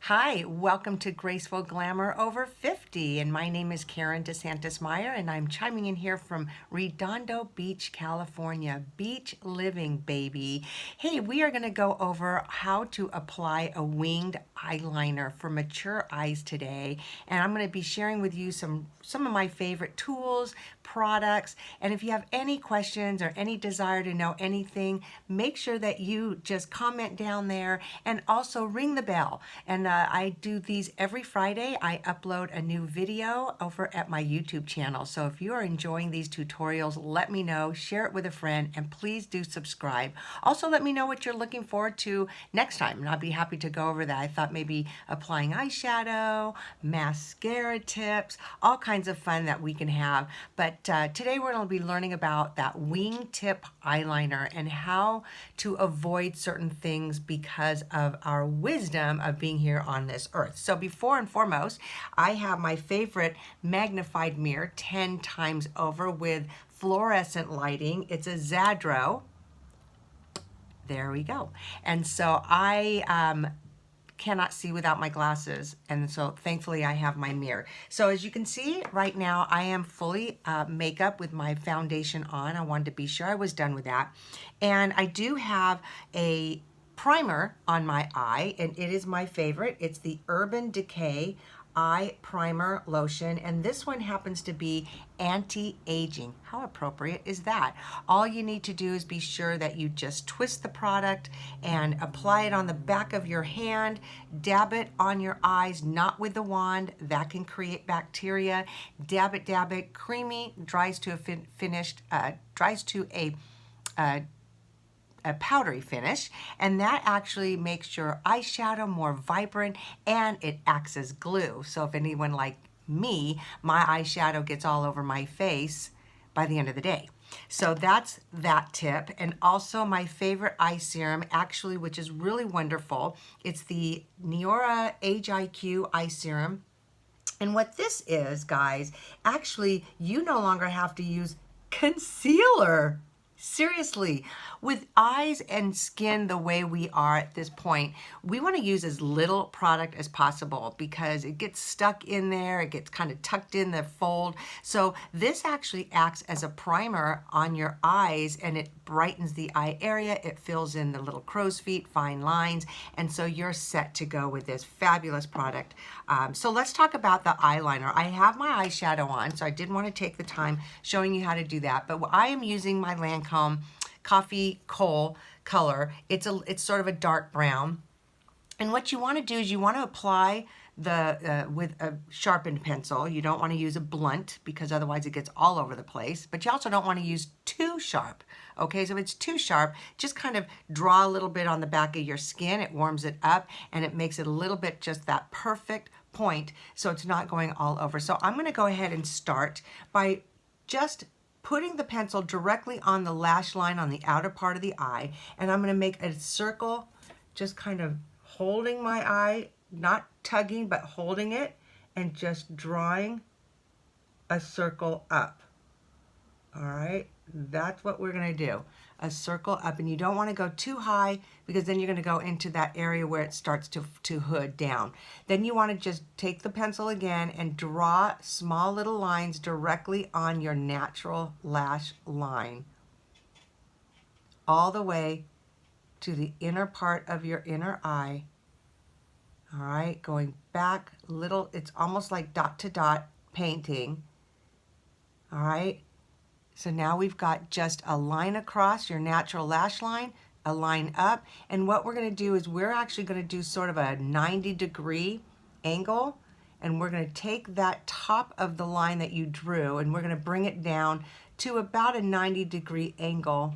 Hi, welcome to Graceful Glamour Over 50, and my name is Karen DeSantis Meyer, and I'm chiming in here from Redondo Beach, California. Beach living, baby. Hey, we are going to go over how to apply a winged eyeliner for mature eyes today, and I'm going to be sharing with you some of my favorite tools, products, and if you have any questions or any desire to know anything, make sure that you just comment down there and also ring the bell. And I do these every Friday. I upload a new video over at my YouTube channel. So if you are enjoying these tutorials, let me know, share it with a friend, and please do subscribe. Also, let me know what you're looking forward to next time, and I'll be happy to go over that. I thought maybe applying eyeshadow, mascara tips, all kinds of fun that we can have. But today we're going to be learning about that wingtip eyeliner and how to avoid certain things because of our wisdom of being here on this earth. So before and foremost, I have my favorite magnified mirror 10 times over with fluorescent lighting. It's a Zadro. There we go. And so I cannot see without my glasses, and so thankfully I have my mirror. So as you can see right now, I am fully makeup with my foundation on. I wanted to be sure I was done with that, and I do have a primer on my eye, and it is my favorite. It's the Urban Decay Eye Primer Lotion, and this one happens to be anti-aging. How appropriate is that? All you need to do is be sure that you just twist the product and apply it on the back of your hand, dab it on your eyes, not with the wand, that can create bacteria. Dab it, creamy, dries to a powdery finish, and that actually makes your eyeshadow more vibrant, and it acts as glue. So if anyone like me, my eyeshadow gets all over my face by the end of the day. So that's that tip. And also my favorite eye serum, actually, which is really wonderful. It's the Neora Age IQ Eye Serum. And what this is, guys, actually, you no longer have to use concealer. Seriously, with eyes and skin the way we are at this point, we want to use as little product as possible because it gets stuck in there, it gets kind of tucked in the fold. So this actually acts as a primer on your eyes, and it brightens the eye area, it fills in the little crow's feet, fine lines, and so you're set to go with this fabulous product. So let's talk about the eyeliner. I have my eyeshadow on, so I did want to take the time showing you how to do that, but I am using my Lancome coffee coal color. It's sort of a dark brown, and what you want to do is you want to apply the with a sharpened pencil. You don't want to use a blunt because otherwise it gets all over the place, but you also don't want to use too sharp. Okay, so if it's too sharp, just kind of draw a little bit on the back of your skin. It warms it up and it makes it a little bit just that perfect point so it's not going all over. So I'm going to go ahead and start by just putting the pencil directly on the lash line on the outer part of the eye, and I'm going to make a circle, just kind of holding my eye, not tugging, but holding it, and just drawing a circle up. All right, that's what we're going to do, a circle up, and you don't want to go too high because then you're going to go into that area where it starts to hood down. Then you want to just take the pencil again and draw small little lines directly on your natural lash line all the way to the inner part of your inner eye. All right, going back little, it's almost like dot to dot painting. All right. So now we've got just a line across your natural lash line, a line up, and what we're going to do is we're actually going to do sort of a 90-degree angle, and we're going to take that top of the line that you drew and we're going to bring it down to about a 90-degree angle.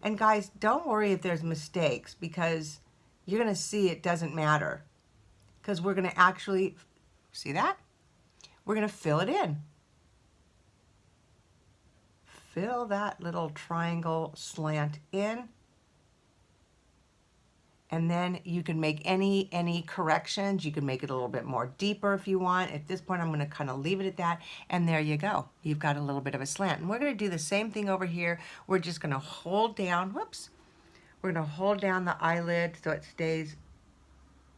And guys, don't worry if there's mistakes because you're going to see it doesn't matter because we're going to actually, see that? We're going to fill it in. Fill that little triangle slant in, and then you can make any corrections. You can make it a little bit more deeper if you want. At this point, I'm going to kind of leave it at that, and there you go. You've got a little bit of a slant. And we're going to do the same thing over here. We're just going to hold down, whoops, we're going to hold down the eyelid so it stays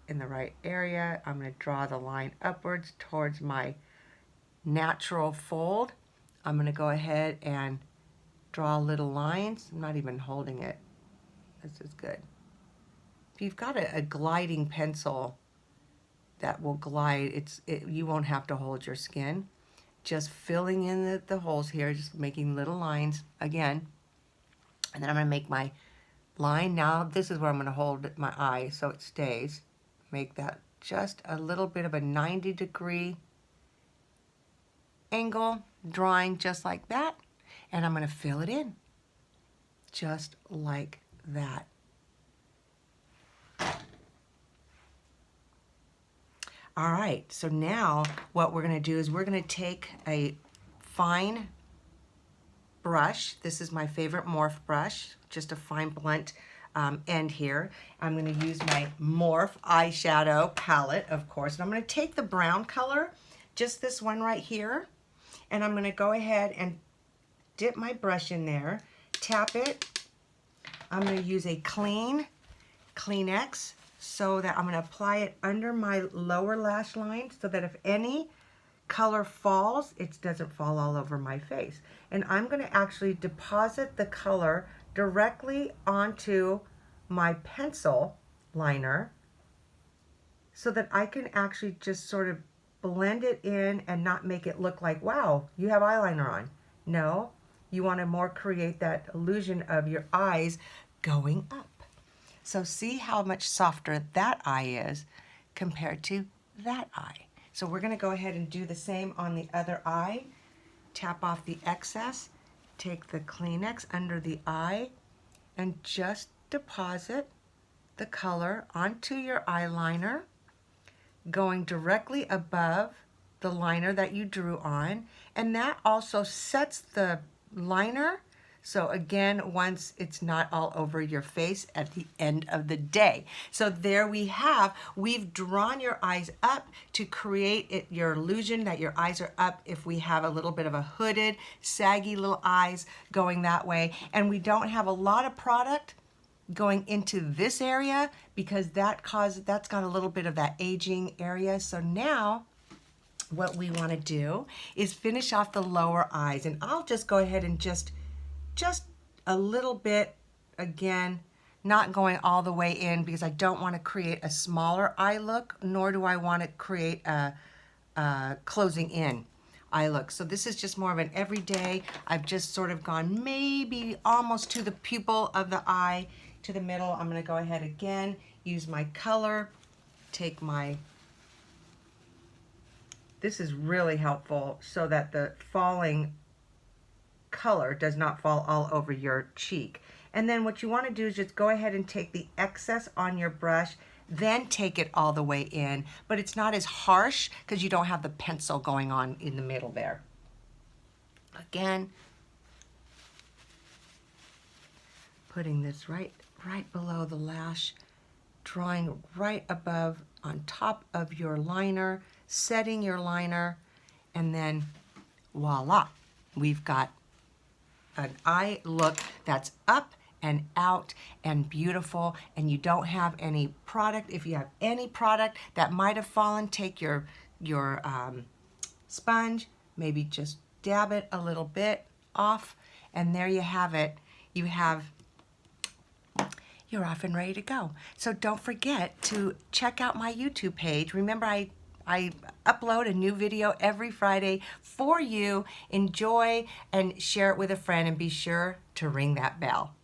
in the right area. I'm going to draw the line upwards towards my natural fold. I'm going to go ahead and draw little lines. I'm not even holding it. This is good. If you've got a gliding pencil that will glide, you won't have to hold your skin. Just filling in the holes here, just making little lines again. And then I'm going to make my line. Now this is where I'm going to hold my eye so it stays. Make that just a little bit of a 90-degree angle, drawing just like that. And I'm going to fill it in just like that. All right, so now what we're going to do is we're going to take a fine brush. This is my favorite Morph brush, just a fine blunt end here. I'm going to use my Morph eyeshadow palette, of course, and I'm going to take the brown color, just this one right here, and I'm going to go ahead and dip my brush in there, tap it. I'm going to use a clean Kleenex so that I'm going to apply it under my lower lash line so that if any color falls, it doesn't fall all over my face. And I'm going to actually deposit the color directly onto my pencil liner so that I can actually just sort of blend it in and not make it look like, wow, you have eyeliner on. No, you want to more create that illusion of your eyes going up. So see how much softer that eye is compared to that eye. So we're going to go ahead and do the same on the other eye. Tap off the excess, take the Kleenex under the eye, and just deposit the color onto your eyeliner, going directly above the liner that you drew on. And that also sets the liner. So again, once it's not all over your face at the end of the day. So there we have, we've drawn your eyes up to create your illusion that your eyes are up if we have a little bit of a hooded, saggy little eyes going that way. And we don't have a lot of product going into this area because that's got a little bit of that aging area. So now what we want to do is finish off the lower eyes. And I'll just go ahead and just a little bit, again, not going all the way in because I don't want to create a smaller eye look, nor do I want to create a closing in eye look. So this is just more of an everyday. I've just sort of gone maybe almost to the pupil of the eye, to the middle. I'm going to go ahead again, use my color, take my, this is really helpful so that the falling color does not fall all over your cheek. And then what you want to do is just go ahead and take the excess on your brush, then take it all the way in, but it's not as harsh because you don't have the pencil going on in the middle there. Again, putting this right below the lash, drawing right above on top of your liner, setting your liner, and then voila, we've got an eye look that's up and out and beautiful, and you don't have any product. If you have any product that might have fallen, take your sponge, maybe just dab it a little bit off, and there you have it. You're off and ready to go. So don't forget to check out my YouTube page. Remember, I upload a new video every Friday for you. Enjoy and share it with a friend, and be sure to ring that bell.